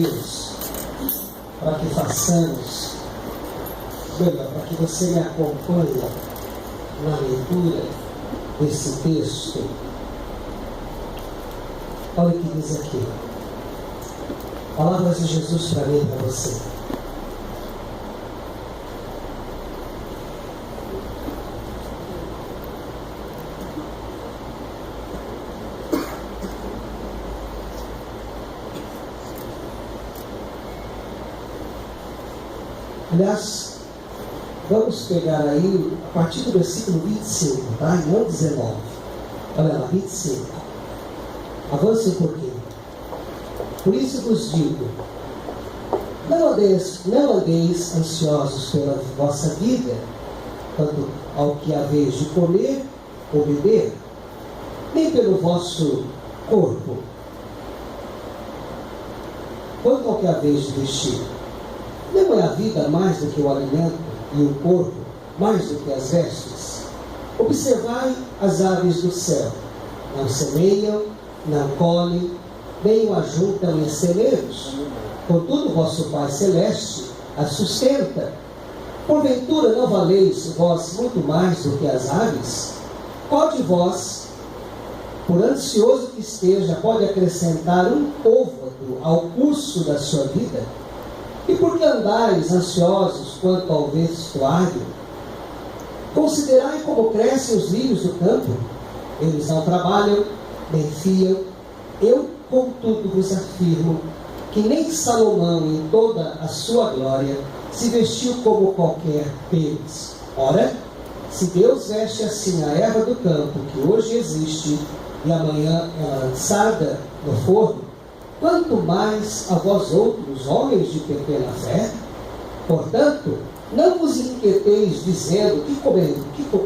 Deus, para que façamos, melhor, para que você me acompanhe na leitura desse texto. Olha o que diz aqui. Palavras de Jesus para mim e para você. Aliás, vamos pegar aí a partir do versículo 25, tá? E não 19. Olha lá, 25. Avance um pouquinho. Por isso vos digo, não andeis ansiosos pela vossa vida, quanto ao que haveis de comer ou beber, nem pelo vosso corpo, quanto ao que haveis de vestir. Não é a vida mais do que o alimento e o corpo mais do que as vestes? Observai as aves do céu, não semeiam, não colhem, nem o ajuntam em celeiros, contudo vosso Pai Celeste as sustenta. Porventura não valeis vós muito mais do que as aves? Qual de vós, por ansioso que esteja, pode acrescentar um côvado ao curso da sua vida? E por que andais ansiosos quanto ao vestuário? Considerai como crescem os lírios do campo. Eles não trabalham, nem fiam. Eu, contudo, vos afirmo que nem Salomão, em toda a sua glória, se vestiu como qualquer deles. Ora, se Deus veste assim a erva do campo, que hoje existe, e amanhã é lançada no forno, quanto mais a vós outros, homens de pequena fé? Portanto, não vos inquieteis dizendo que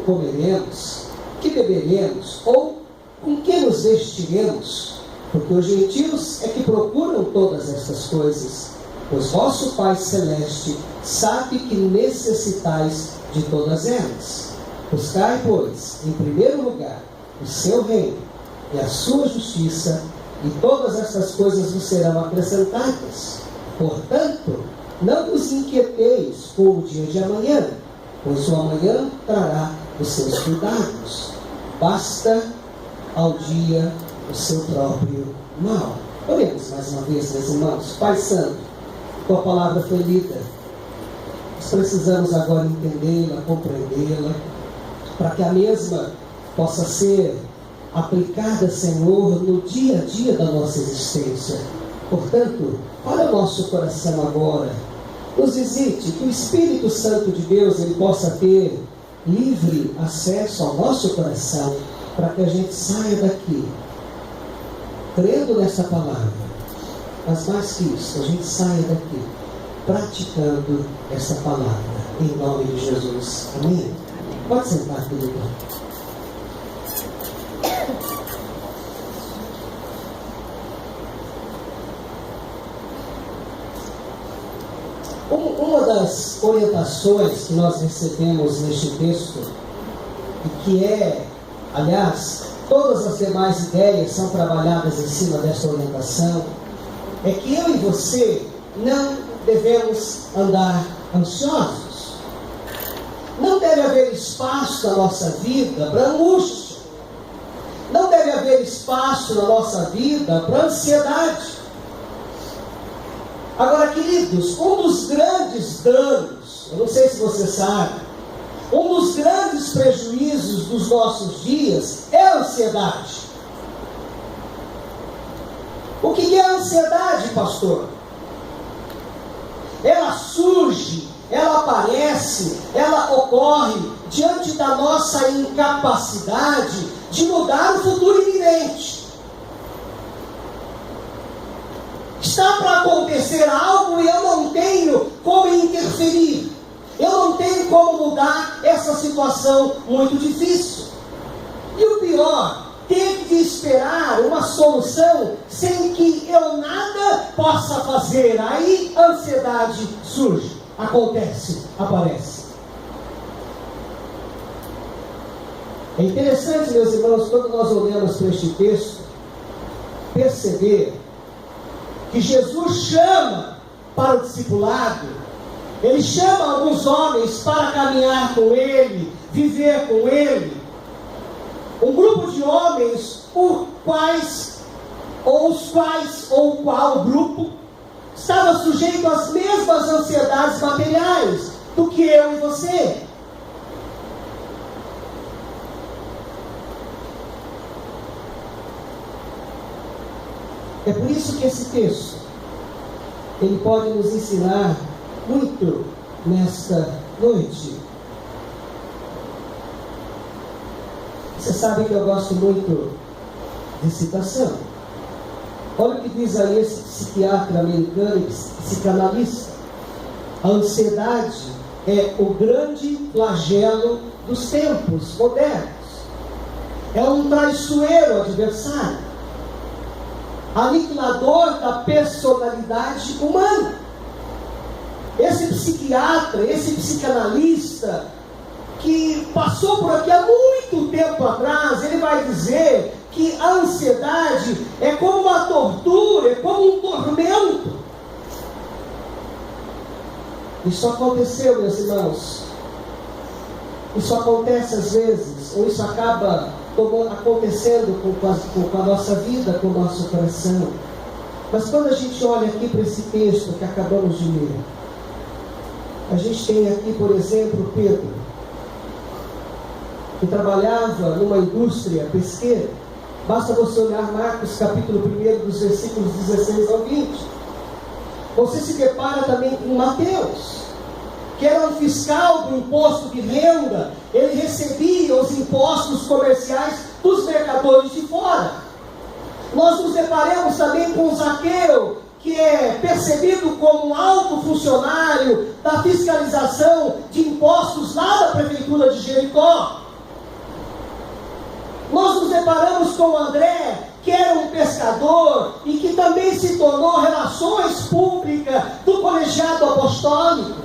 comeremos, que beberemos, ou com que nos vestiremos, porque os gentios é que procuram todas estas coisas, pois vosso Pai Celeste sabe que necessitais de todas elas. Buscai, pois, em primeiro lugar, o seu reino e a sua justiça, e todas estas coisas vos serão acrescentadas. Portanto, não vos inquieteis com o dia de amanhã, pois o amanhã trará os seus cuidados. Basta ao dia o seu próprio mal. Oremos mais uma vez, meus irmãos. Pai Santo, tua palavra foi lida. Nós precisamos agora entendê-la, compreendê-la, para que a mesma possa ser aplicada, Senhor, no dia a dia da nossa existência. Portanto, para o nosso coração agora, nos visite, que o Espírito Santo de Deus ele possa ter livre acesso ao nosso coração, para que a gente saia daqui crendo nessa palavra, mas mais que isso, a gente saia daqui praticando essa palavra, em nome de Jesus. Amém? Pode sentar, querido. Uma das orientações que nós recebemos neste texto, e que é, aliás, todas as demais ideias são trabalhadas em cima desta orientação, é que eu e você não devemos andar ansiosos. Não deve haver espaço na nossa vida para angústia. Não deve haver espaço na nossa vida para ansiedade. Agora, queridos, um dos grandes danos, eu não sei se você sabe, um dos grandes prejuízos dos nossos dias é a ansiedade. O que é a ansiedade, pastor? Ela surge, ela aparece, ela ocorre diante da nossa incapacidade de mudar o futuro iminente. Está para acontecer algo e eu não tenho como interferir. Eu não tenho como mudar essa situação muito difícil. E o pior, ter que esperar uma solução sem que eu nada possa fazer. Aí a ansiedade surge, acontece, aparece. É interessante, meus irmãos, quando nós olhamos para este texto, perceber que Jesus chama para o discipulado, Ele chama alguns homens para caminhar com Ele, viver com Ele. Um grupo de homens, o qual grupo estava sujeito às mesmas ansiedades materiais do que eu e você. É por isso que esse texto, ele pode nos ensinar muito nesta noite. Você sabe que eu gosto muito de citação. Olha o que diz aí esse psiquiatra americano e psicanalista. A ansiedade é o grande flagelo dos tempos modernos. É um traiçoeiro adversário, aniquilador da personalidade humana. Esse psiquiatra, esse psicanalista, que passou por aqui há muito tempo atrás, ele vai dizer que a ansiedade é como uma tortura, é como um tormento. Isso aconteceu, meus irmãos. Isso acontece às vezes, ou isso acaba acontecendo com a nossa vida, com o nosso coração. Mas quando a gente olha aqui para esse texto que acabamos de ler, a gente tem aqui, por exemplo, Pedro, que trabalhava numa indústria pesqueira. Basta você olhar Marcos capítulo 1, dos versículos 16 ao 20. Você se depara também com Mateus, que era um fiscal do imposto de renda. Ele recebia os impostos comerciais dos mercadores de fora. Nós nos deparamos também com Zaqueu, que é percebido como um alto funcionário da fiscalização de impostos lá da prefeitura de Jericó. Nós nos deparamos com André, que era um pescador e que também se tornou relações públicas do colegiado apostólico.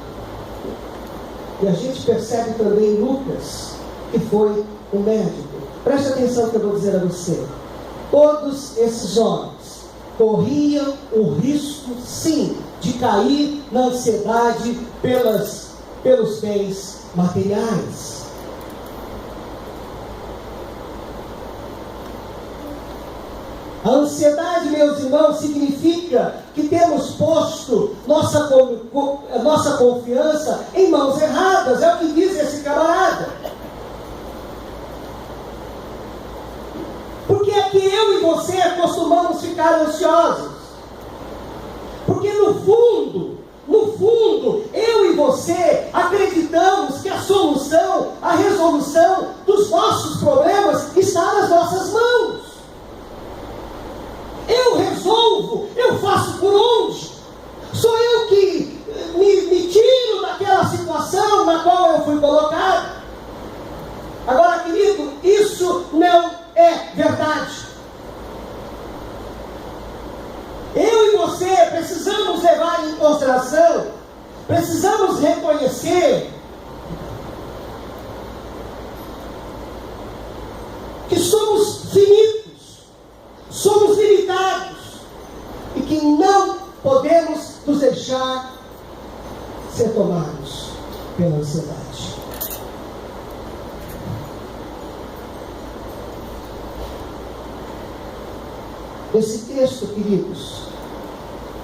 E a gente percebe também Lucas, que foi um médico. Preste atenção no que eu vou dizer a você. Todos esses homens corriam o risco, sim, de cair na ansiedade pelos bens materiais. A ansiedade, meus irmãos, significa que temos posto nossa confiança em mãos erradas. É o que diz esse camarada. Por que é que eu e você costumamos ficar ansiosos? Porque no fundo, eu e você acreditamos que a solução, a resolução dos nossos problemas está nas nossas mãos. Eu resolvo, eu faço por onde? Sou eu que me tiro daquela situação na qual eu fui colocado. Agora, querido, isso não é verdade. Eu e você precisamos levar em consideração, precisamos reconhecer que somos finitos, somos limitados e que não podemos nos deixar ser tomados pela ansiedade. Esse texto, queridos,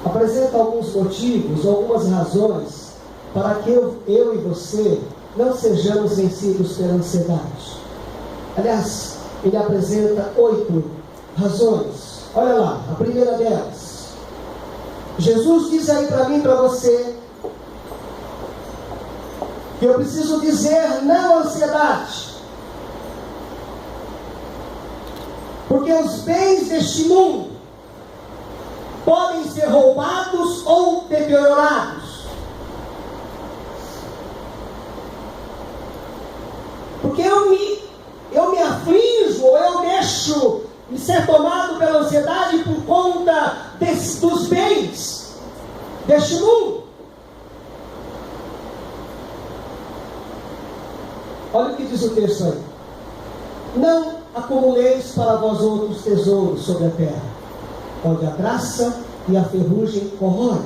apresenta alguns motivos, algumas razões para que eu e você não sejamos vencidos pela ansiedade. Aliás, ele apresenta 8 razões. Olha lá, a primeira delas. Jesus diz aí para mim e para você que eu preciso dizer não à ansiedade. Porque os bens deste mundo podem ser roubados ou deteriorados. Porque eu me aflijo, ou eu deixo de ser tomado pela ansiedade por conta dos bens deste mundo. Olha o que diz o texto aí. Não acumuleis para vós outros tesouros sobre a terra, onde a traça e a ferrugem corrói.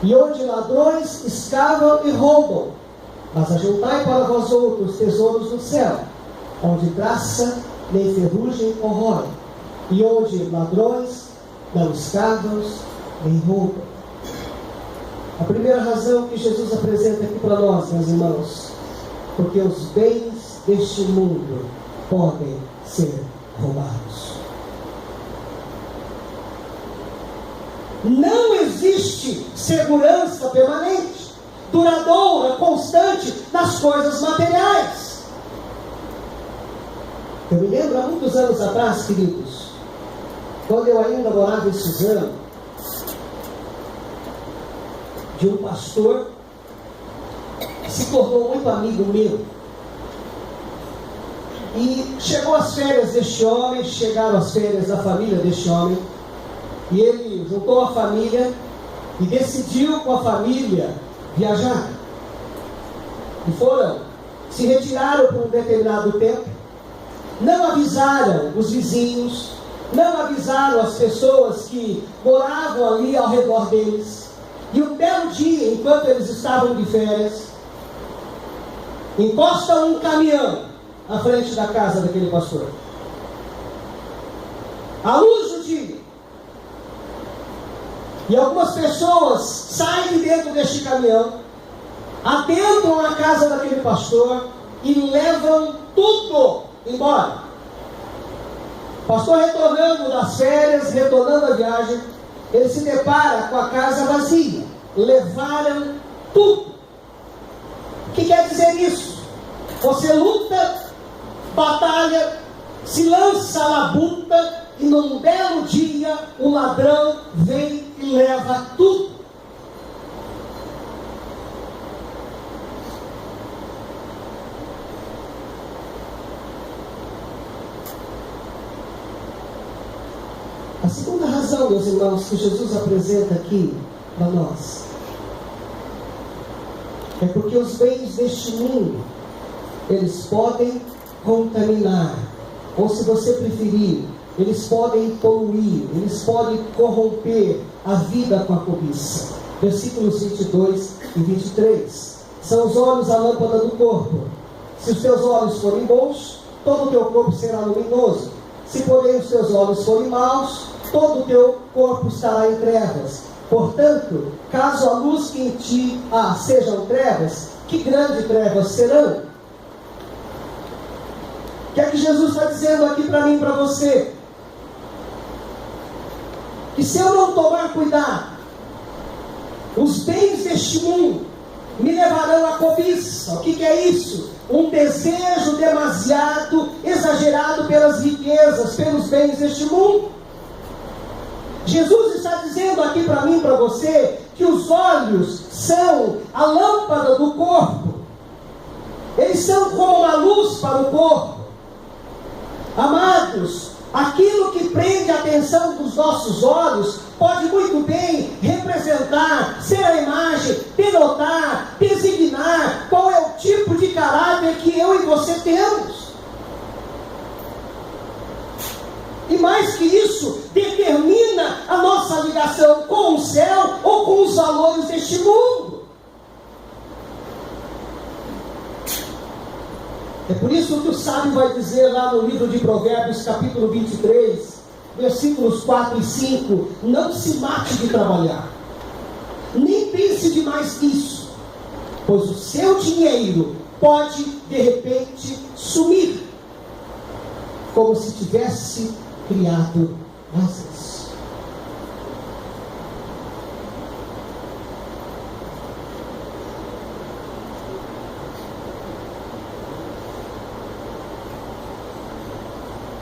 E onde ladrões escavam e roubam, mas ajuntai para vós outros tesouros no céu, onde traça nem ferrugem corrói, e onde ladrões não escavam nem roubam. A primeira razão que Jesus apresenta aqui para nós, meus irmãos, porque os bens deste mundo podem ser roubados. Não existe segurança permanente, duradoura, constante nas coisas materiais. Eu me lembro há muitos anos atrás, queridos, quando eu ainda morava em Suzano, de um pastor que se tornou muito amigo meu. E chegou as férias deste homem, chegaram as férias da família deste homem, e ele juntou a família e decidiu com a família viajar. E foram, se retiraram por um determinado tempo, não avisaram os vizinhos, não avisaram as pessoas que moravam ali ao redor deles. E um belo dia, enquanto eles estavam de férias, encosta um caminhão à frente da casa daquele pastor. À luz do dia. E algumas pessoas saem de dentro deste caminhão, adentram a casa daquele pastor e levam tudo embora. O pastor retornando das férias, retornando da viagem, ele se depara com a casa vazia. Levaram tudo. O que quer dizer isso? Você luta, batalha, se lança à labuta, e num belo dia o ladrão vem e leva tudo. A segunda razão, meus irmãos, que Jesus apresenta aqui para nós é porque os bens deste mundo, eles podem contaminar, ou se você preferir, eles podem poluir, eles podem corromper a vida com a cobiça. Versículos 22 e 23. São os olhos a lâmpada do corpo. Se os teus olhos forem bons, todo o teu corpo será luminoso. Se porém os teus olhos forem maus, todo o teu corpo estará em trevas. Portanto, caso a luz que em ti sejam trevas, que grandes trevas serão? O que é que Jesus está dizendo aqui para mim e para você? Que se eu não tomar cuidado, os bens deste mundo me levarão à cobiça. O que é isso? Um desejo demasiado exagerado pelas riquezas, pelos bens deste mundo. Jesus está dizendo aqui para mim e para você que os olhos são a lâmpada do corpo. Eles são como uma luz para o corpo. Amados, aquilo que prende a atenção dos nossos olhos pode muito bem representar, ser a imagem, denotar, designar qual é o tipo de caráter que eu e você temos. E mais que isso, determina a nossa ligação com o céu ou com os valores deste mundo. É por isso que o sábio vai dizer lá no livro de Provérbios, capítulo 23, versículos 4 e 5, não se mate de trabalhar, nem pense demais nisso, pois o seu dinheiro pode de repente sumir, como se tivesse criado asas.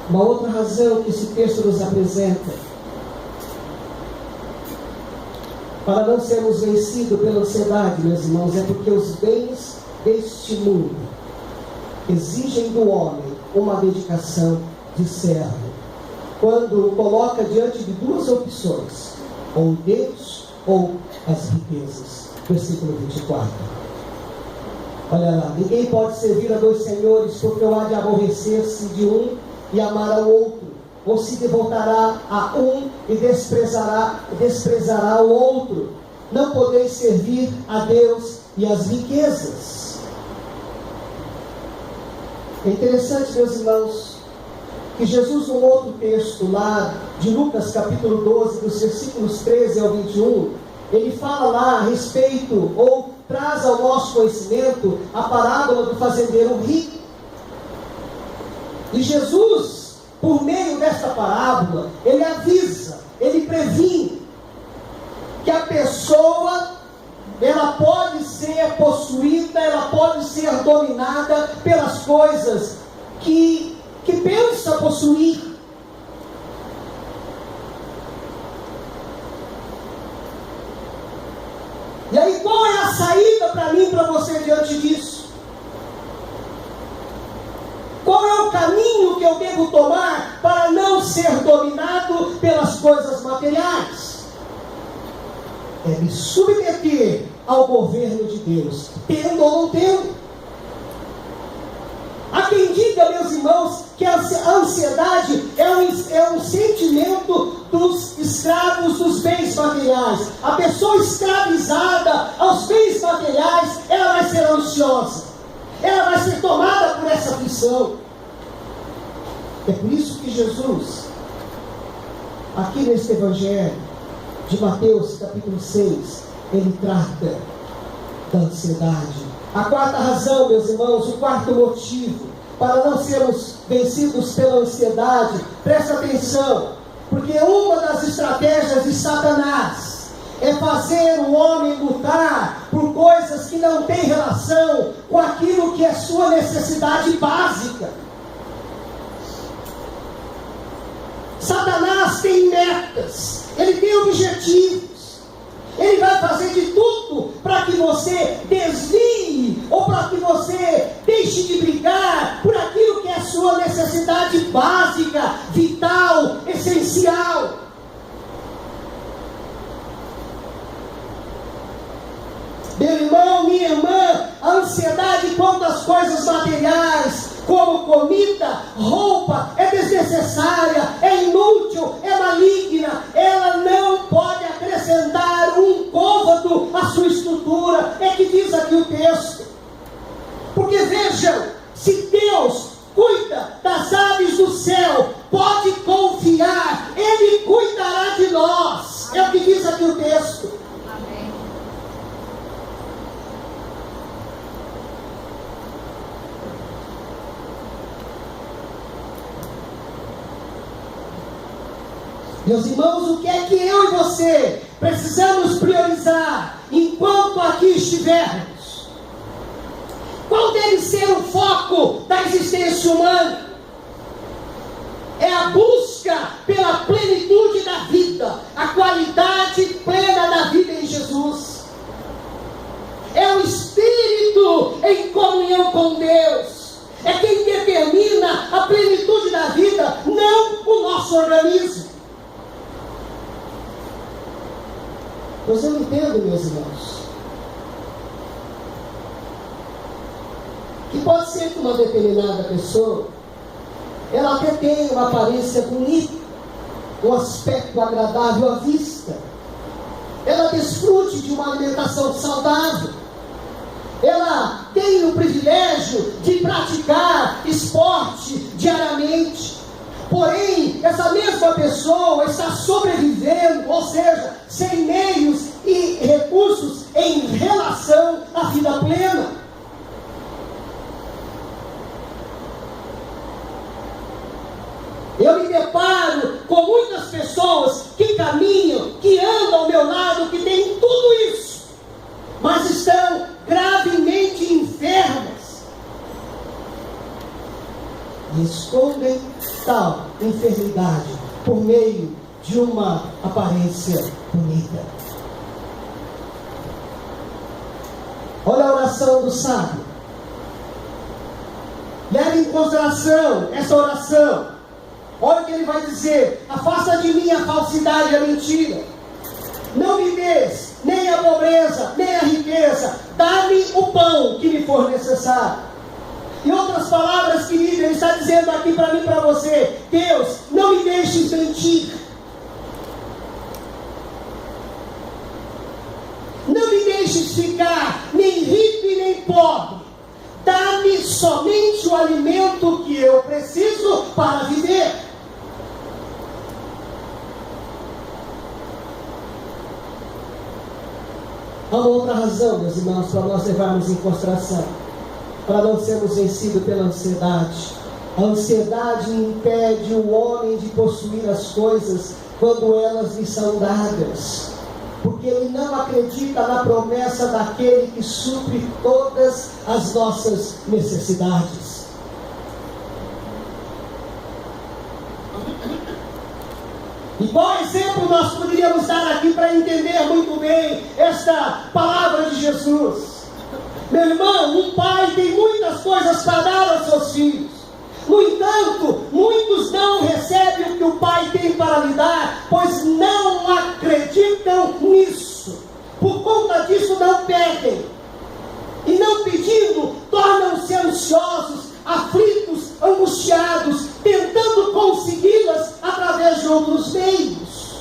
Uma outra razão que esse texto nos apresenta para não sermos vencidos pela ansiedade, meus irmãos, é porque os bens deste mundo exigem do homem uma dedicação de servo. Quando o coloca diante de duas opções, ou Deus ou as riquezas. Versículo 24. Olha lá, ninguém pode servir a dois senhores, porque ou há de aborrecer-se de um e amar ao outro, ou se devotará a um e desprezará o outro. Não podeis servir a Deus e as riquezas. É interessante, meus irmãos, que Jesus, num outro texto lá de Lucas capítulo 12, dos versículos 13 ao 21, ele fala lá a respeito, ou traz ao nosso conhecimento, a parábola do fazendeiro rico. E Jesus, por meio desta parábola, ele avisa, ele previne que a pessoa, ela pode ser possuída, ela pode ser dominada pelas coisas que pensa possuir. E aí, qual é a saída para mim e para você diante disso? Qual é o caminho que eu devo tomar para não ser dominado pelas coisas materiais? É me submeter ao governo de Deus, tendo ou não tendo. Há quem diga, meus irmãos, que a ansiedade é um sentimento dos escravos dos bens materiais. A pessoa escravizada aos bens materiais, ela vai ser ansiosa. Ela vai ser tomada por essa aflição. É por isso que Jesus, aqui neste Evangelho de Mateus, capítulo 6, ele trata da ansiedade. A quarta razão, meus irmãos, o quarto motivo para não sermos vencidos pela ansiedade, presta atenção, porque uma das estratégias de Satanás é fazer o homem lutar por coisas que não têm relação com aquilo que é sua necessidade básica. Satanás tem metas, ele tem objetivos. Ele vai fazer de tudo para que você desvie, ou para que você deixe de brigar por aquilo que é a sua necessidade básica, vital, essencial. Meu irmão, minha irmã, a ansiedade quanto às coisas materiais, como comida, roupa, é desnecessária, é inútil, é maligna, ela não pode acrescentar um côvado à sua estrutura, é que diz aqui o texto. Porque vejam, se Deus cuida das aves do céu, pode confiar, Ele cuidará de nós, é o que diz aqui o texto. Meus irmãos, o que é que eu e você precisamos priorizar enquanto aqui estivermos? Qual deve ser o foco da existência humana? É a busca pela plenitude da vida, a qualidade plena da vida em Jesus. É o espírito em comunhão com Deus. É quem determina a plenitude da vida, não o nosso organismo. Mas eu entendo, meus irmãos, que pode ser que uma determinada pessoa, ela até tenha uma aparência bonita, um aspecto agradável à vista, ela desfrute de uma alimentação saudável, ela tem o privilégio de praticar esporte diariamente. Porém, essa mesma pessoa está sobrevivendo, ou seja, sem meios e recursos em relação à vida plena. Eu me deparo com muitas pessoas que caminham, que andam ao meu lado, que têm tudo isso, mas estão gravemente enfermas. E escondem tal enfermidade por meio de uma aparência bonita. Olha a oração do sábio. Leve em consideração essa oração. Olha o que ele vai dizer: afasta de mim a falsidade e a mentira. Não me des nem a pobreza, nem a riqueza. Dá-me o pão que me for necessário. Em outras palavras, querido, Ele está dizendo aqui para mim e para você: Deus, não me deixes mentir. Não me deixes ficar nem rico e nem pobre. Dá-me somente o alimento que eu preciso para viver. Há uma outra razão, meus irmãos, para nós levarmos em consideração, para não sermos vencidos pela ansiedade. A ansiedade impede o homem de possuir as coisas quando elas lhe são dadas, porque ele não acredita na promessa daquele que supre todas as nossas necessidades. E qual exemplo nós poderíamos dar aqui para entender muito bem esta palavra de Jesus? Meu irmão, um pai tem muitas coisas para dar aos seus filhos. No entanto, muitos não recebem o que o pai tem para lhe dar, pois não acreditam nisso. Por conta disso não pedem. E não pedindo, tornam-se ansiosos, aflitos, angustiados, tentando consegui-las através de outros meios.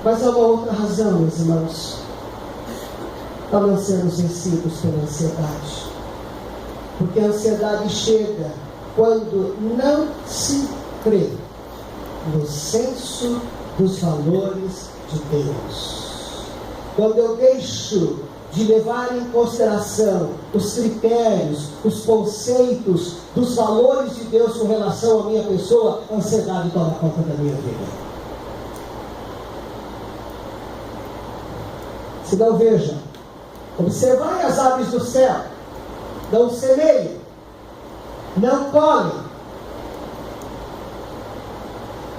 Mas há uma outra razão, meus irmãos, para não sermos vencidos pela ansiedade. Porque a ansiedade chega quando não se crê no senso dos valores de Deus. Quando eu deixo de levar em consideração os critérios, os conceitos dos valores de Deus com relação à minha pessoa, a ansiedade toma conta da minha vida. Se não, veja, observai as aves do céu, não semeiam, não colhem,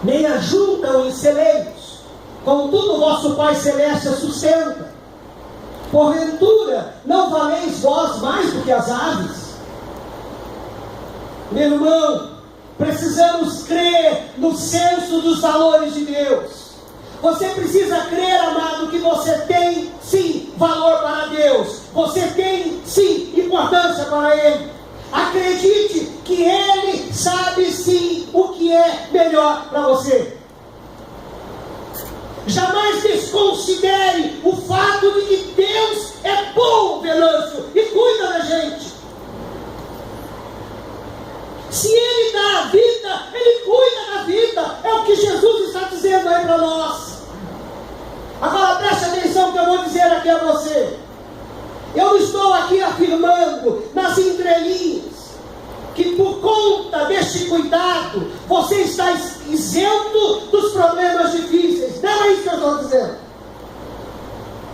nem ajuntam em celeiros, contudo o vosso Pai Celeste a sustenta. Porventura, não valeis vós mais do que as aves? Meu irmão, precisamos crer no senso dos valores de Deus. Você precisa crer, amado, que você tem sim valor para Deus. Você tem sim importância para Ele. Acredite que Ele sabe sim o que é melhor para você. Jamais desconsidere o fato de que Deus é bom, Venâncio, e cuida da gente. Se Ele dá a vida, Ele cuida da vida. É o que Jesus está dizendo aí para nós. Agora preste atenção que eu vou dizer aqui a você. Eu não estou aqui afirmando nas entrelinhas que por conta deste cuidado você está isento dos problemas difíceis. Não é isso que eu estou dizendo.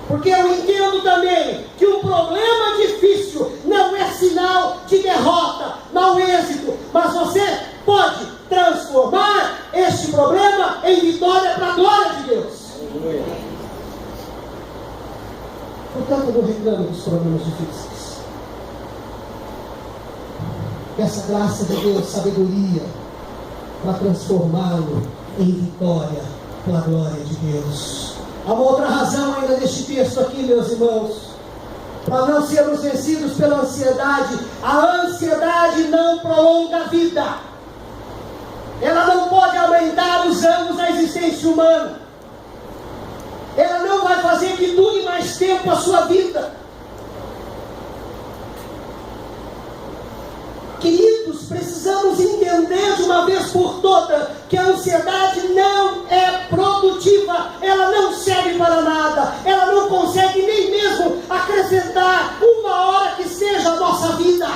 Porque eu entendo também que um problema difícil não é sinal de derrota, mau êxito, mas você pode transformar este problema em vitória para a glória de Deus. Portanto, não reclame dos problemas difíceis. Peça a graça de Deus, sabedoria, para transformá-lo em vitória pela glória de Deus. Há uma outra razão ainda neste texto aqui, meus irmãos, para não sermos vencidos pela ansiedade. A ansiedade não prolonga a vida. Ela não pode aumentar os anos da existência humana. Ela não vai fazer que dure mais tempo a sua vida. Queridos, precisamos entender de uma vez por todas que a ansiedade não é produtiva, ela não serve para nada, ela não consegue nem mesmo acrescentar uma hora que seja a nossa vida.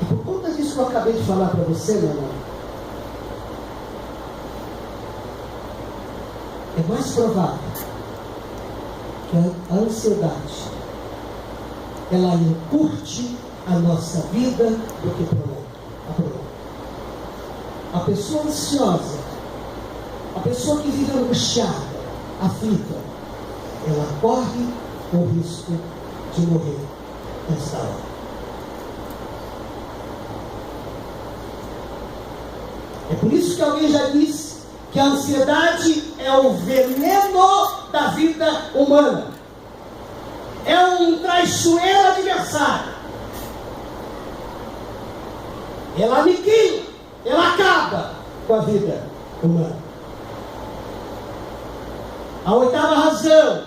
E por conta disso que eu acabei de falar para você, meu irmão, é mais provável que a ansiedade ela encurte a nossa vida do que prolonga. A pessoa ansiosa, a pessoa que vive angustiada, aflita, ela corre o risco de morrer nesta hora. É por isso que alguém já disse que a ansiedade é o veneno da vida humana. É um traiçoeiro adversário. Ela aniquila, ela acaba com a vida humana. A oitava razão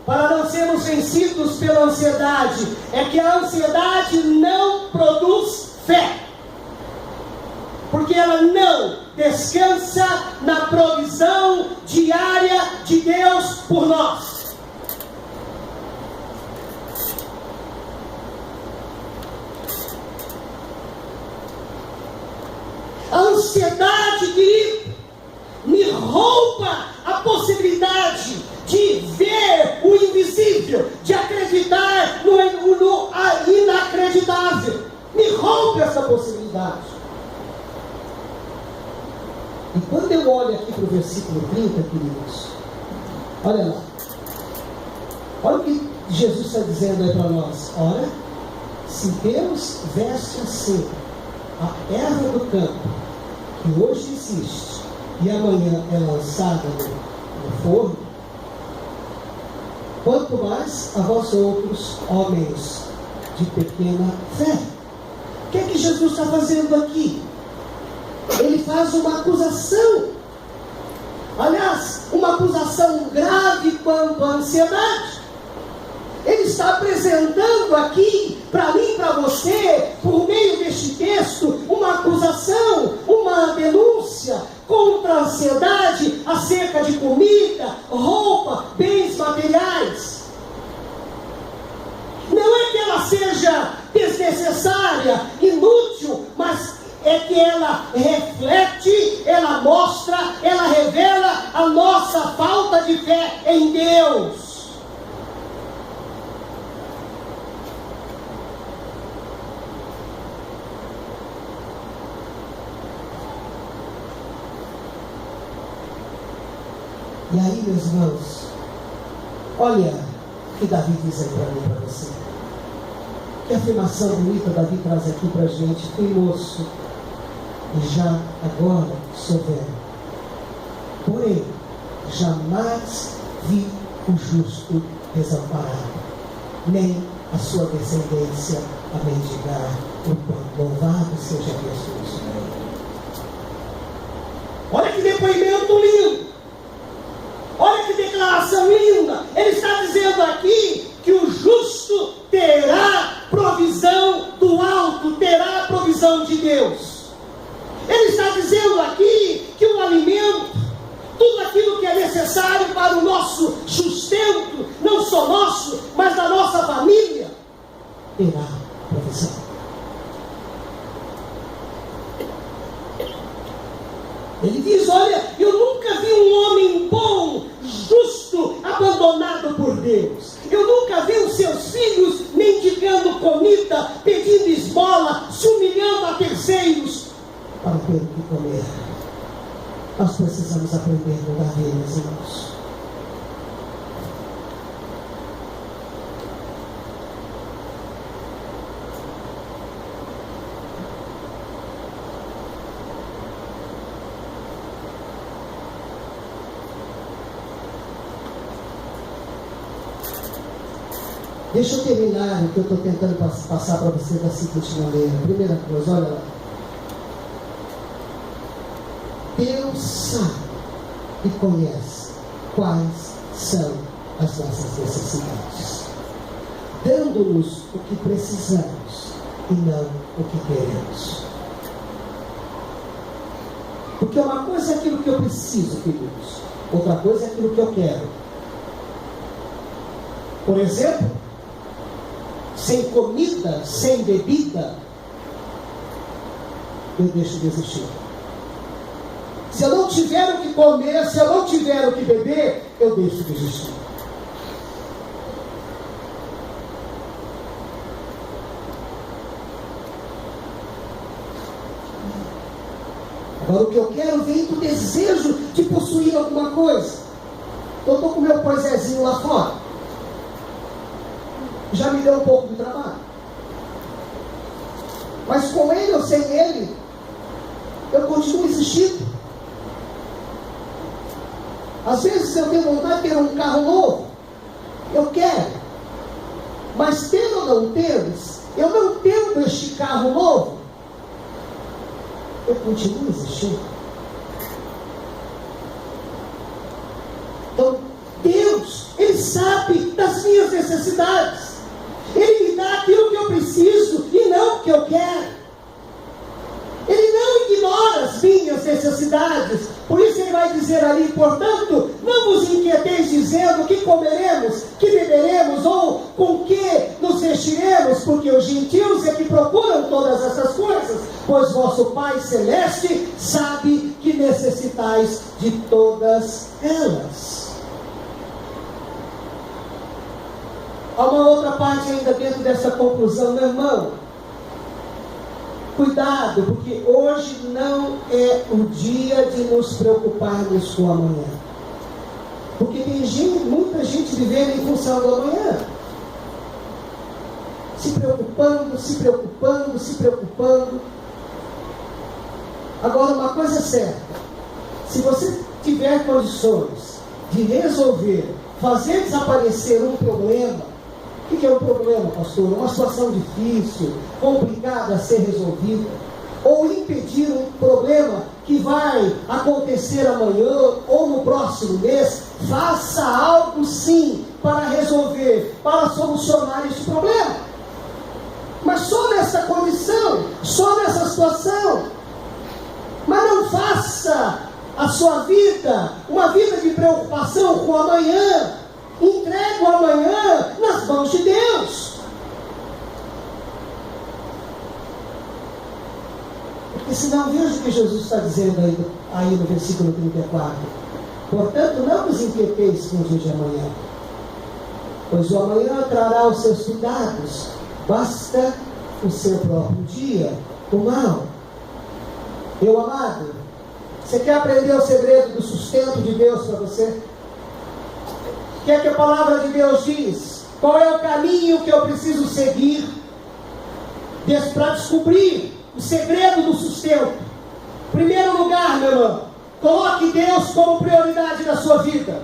para não sermos vencidos pela ansiedade é que a ansiedade não produz fé. Porque ela não descansa na provisão diária de Deus por nós. A ansiedade, querido, me rouba a possibilidade de ver o invisível, de acreditar no inacreditável. Me rouba essa possibilidade. E quando eu olho aqui para o versículo 30, queridos, olha lá. Olha o que Jesus está dizendo aí para nós. Olha, se Deus veste assim a erva do campo, que hoje existe, e amanhã é lançada no forno, quanto mais a vós outros, homens de pequena fé. O que é que Jesus está fazendo aqui? Ele faz uma acusação. Aliás, uma acusação grave quanto à ansiedade. Ele está apresentando aqui, para mim e para você, por meio deste texto, uma acusação, uma denúncia contra a ansiedade acerca de comida, roupa, bens materiais. Não é que ela seja desnecessária, inútil, mas é que ela reflete, ela mostra, ela revela a nossa falta de fé em Deus. E aí, meus irmãos, olha o que Davi diz aí para mim e para você. Que afirmação bonita Davi traz aqui para a gente. Fui moço e já agora sou velho. Porém, jamais vi o justo desamparado, nem a sua descendência a mendigar o pão. Louvado seja Jesus. Olha que depoimento lindo. Olha que declaração linda. Ele está dizendo aqui que o justo terá provisão do alto, terá provisão de Deus. Ele está dizendo aqui que o alimento, tudo aquilo que é necessário para o nosso sustento, não só nosso, mas da nossa família, terá provisão. Ele diz, olha, eu nunca vi um homem bom, justo, abandonado por Deus. Eu nunca vi os seus filhos mendigando comida, pedindo esmola, se humilhando a terceiros para ter o que comer. Nós precisamos aprender com Davi, meus irmãos. Deixa eu terminar o que eu estou tentando passar para você da seguinte maneira. Primeira coisa, olha lá. Deus sabe e conhece quais são as nossas necessidades, dando-nos o que precisamos e não o que queremos. Porque uma coisa é aquilo que eu preciso, queridos, outra coisa é aquilo que eu quero. Por exemplo, sem comida, sem bebida, eu deixo de existir. Se eu não tiver o que comer, se eu não tiver o que beber, eu deixo de existir. Agora, o que eu quero vem do desejo de possuir alguma coisa. Então, eu estou com o meu poisézinho lá fora. Já me deu um pouco de trabalho. Mas com ele ou sem ele, eu continuo existindo. Às vezes eu tenho vontade de ter um carro novo, eu quero, mas tendo ou não tendo, eu não tendo este carro novo, eu continuo existindo. Então, Deus, Ele sabe das minhas necessidades. Ele me dá aquilo que eu preciso e não o que eu quero. Ele não ignora as minhas necessidades. Por isso Ele vai dizer ali, portanto, não vos inquieteis dizendo que comeremos, que beberemos ou com que nos vestiremos, porque os gentios é que procuram todas essas coisas, pois vosso Pai Celeste sabe que necessitais de todas elas. Há uma outra parte ainda dentro dessa conclusão, meu irmão. Cuidado, porque hoje não é o dia de nos preocuparmos com o amanhã. Porque tem muita gente vivendo em função do amanhã. Se preocupando. Agora, uma coisa é certa. Se você tiver condições de resolver, fazer desaparecer um problema. O que é um problema, pastor? Uma situação difícil, complicada a ser resolvida. Ou impedir um problema que vai acontecer amanhã ou no próximo mês. Faça algo sim para resolver, para solucionar esse problema. Mas só nessa condição, só nessa situação. Mas não faça a sua vida uma vida de preocupação com o amanhã. Entregue o amanhã nas mãos de Deus. Porque senão veja o que Jesus está dizendo aí no versículo 34. Portanto, não vos inquieteis com o dia de amanhã, pois o amanhã trará os seus cuidados. Basta o seu próprio dia, o mal. Meu amado, você quer aprender o segredo do sustento de Deus para você? O que é que a palavra de Deus diz? Qual é o caminho que eu preciso seguir para descobrir o segredo do sustento? Em primeiro lugar, meu irmão, coloque Deus como prioridade na sua vida.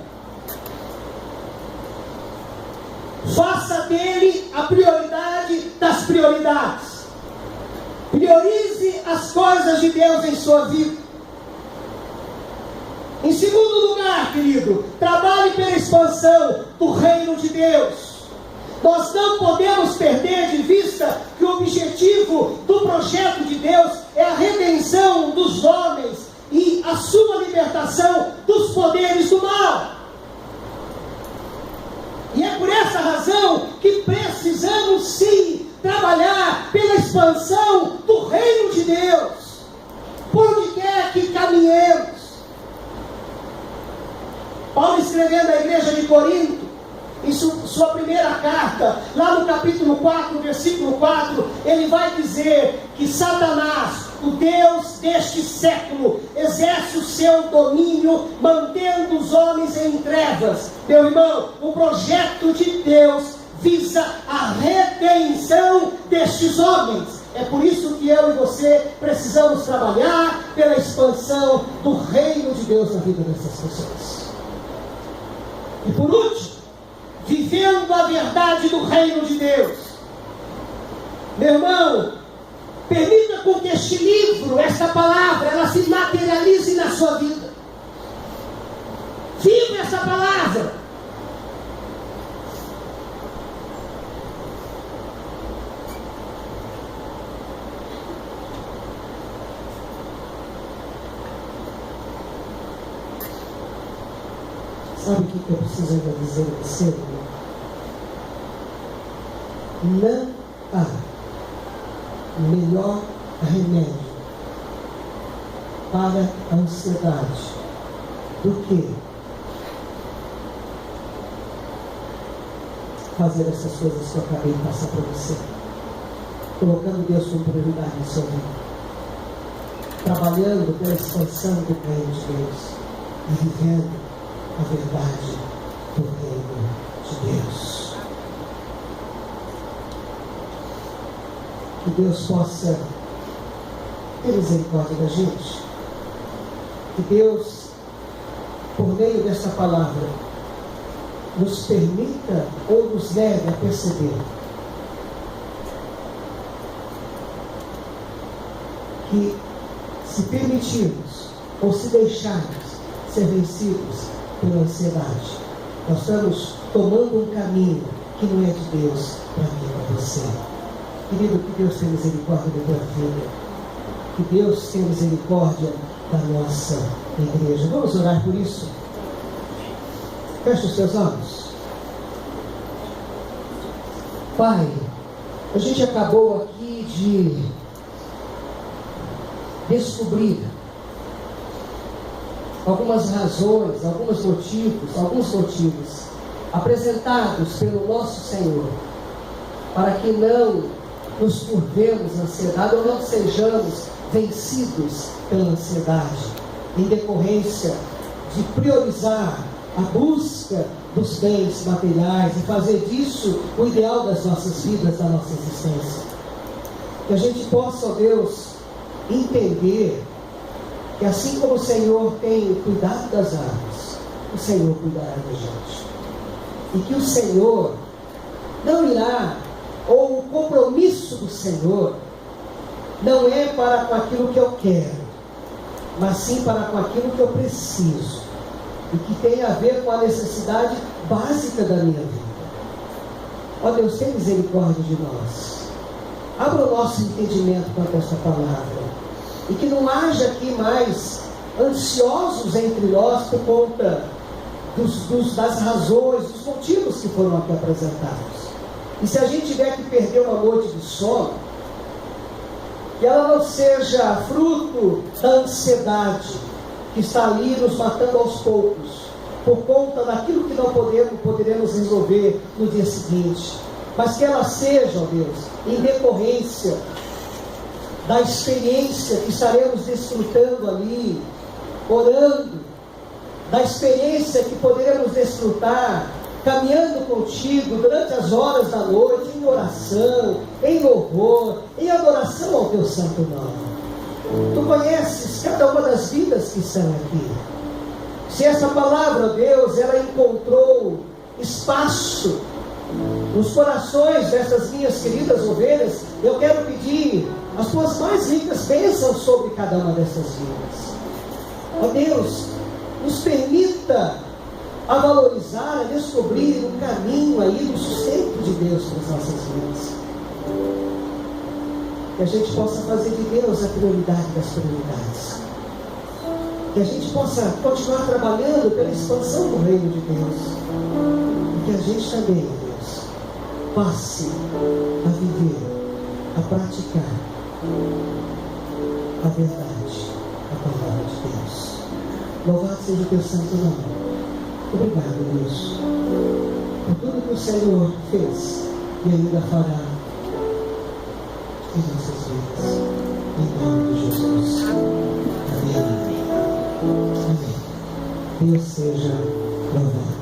Faça dele a prioridade das prioridades. Priorize as coisas de Deus em sua vida. Em segundo lugar, querido, trabalhe pela expansão do reino de Deus. Nós não podemos perder de vista que o objetivo do projeto de Deus é a redenção dos homens e a sua libertação dos poderes do mal. E é por essa razão que precisamos sim trabalhar pela expansão do reino de Deus, por onde quer que caminhemos. Paulo escrevendo à igreja de Corinto, em sua primeira carta, lá no capítulo 4, versículo 4, ele vai dizer que Satanás, o Deus deste século, exerce o seu domínio, mantendo os homens em trevas. Meu irmão, o projeto de Deus visa a redenção destes homens. É por isso que eu e você precisamos trabalhar pela expansão do reino de Deus na vida dessas pessoas. E por último, vivendo a verdade do reino de Deus. Meu irmão, permita com que este livro, esta palavra, ela se materialize na sua vida. Viva essa palavra. Sabe o que eu preciso ainda dizer a você, irmão? Não há melhor remédio para a ansiedade do que fazer essas coisas que eu acabei de passar para você, colocando Deus como prioridade na sua vida, trabalhando pela expansão do reino de Deus e vivendo a verdade do reino de Deus. Que Deus possa tenha misericórdia da gente. Que Deus, por meio desta palavra, nos permita ou nos leve a perceber que, se permitirmos ou se deixarmos ser vencidos pela ansiedade, nós estamos tomando um caminho que não é de Deus para mim e para você. Querido, que Deus tenha misericórdia da tua vida. Que Deus tenha misericórdia da nossa igreja. Vamos orar por isso? Feche os teus olhos. Pai, a gente acabou aqui de descobrir algumas razões, alguns motivos apresentados pelo nosso Senhor, para que não nos curvemos na ansiedade ou não sejamos vencidos pela ansiedade, em decorrência de priorizar a busca dos bens materiais e fazer disso o ideal das nossas vidas, da nossa existência. Que a gente possa, ó Deus, entender que assim como o Senhor tem cuidado das árvores, o Senhor cuidará da gente. E que o Senhor não irá, ou o compromisso do Senhor não é para com aquilo que eu quero, mas sim para com aquilo que eu preciso, e que tem a ver com a necessidade básica da minha vida. Ó Deus, tem misericórdia de nós. Abra o nosso entendimento quanto a esta palavra, e que não haja aqui mais ansiosos entre nós por conta das razões, dos motivos que foram aqui apresentados. E se a gente tiver que perder uma noite de sono, que ela não seja fruto da ansiedade que está ali nos matando aos poucos, por conta daquilo que não poderemos resolver no dia seguinte, mas que ela seja, ó Deus, em decorrência da experiência que estaremos desfrutando ali, orando, da experiência que poderemos desfrutar caminhando contigo durante as horas da noite, em oração, em louvor, em adoração ao teu santo nome. Tu conheces cada uma das vidas que estão aqui. Se essa palavra, Deus, ela encontrou espaço nos corações dessas minhas queridas ovelhas, eu quero pedir as tuas mais ricas bênçãos sobre cada uma dessas vidas. Ó Deus, nos permita a valorizar, a descobrir um caminho aí do sustento de Deus para as nossas vidas. Que a gente possa fazer de Deus a prioridade das prioridades. Que a gente possa continuar trabalhando pela expansão do reino de Deus. E que a gente também, Deus, passe a viver, a praticar a verdade, a palavra de Deus. Louvado seja o teu santo nome. Obrigado, Deus, por tudo que o Senhor fez e ainda fará em nossas vidas. Em nome de Jesus. Amém. Amém. Deus seja louvado.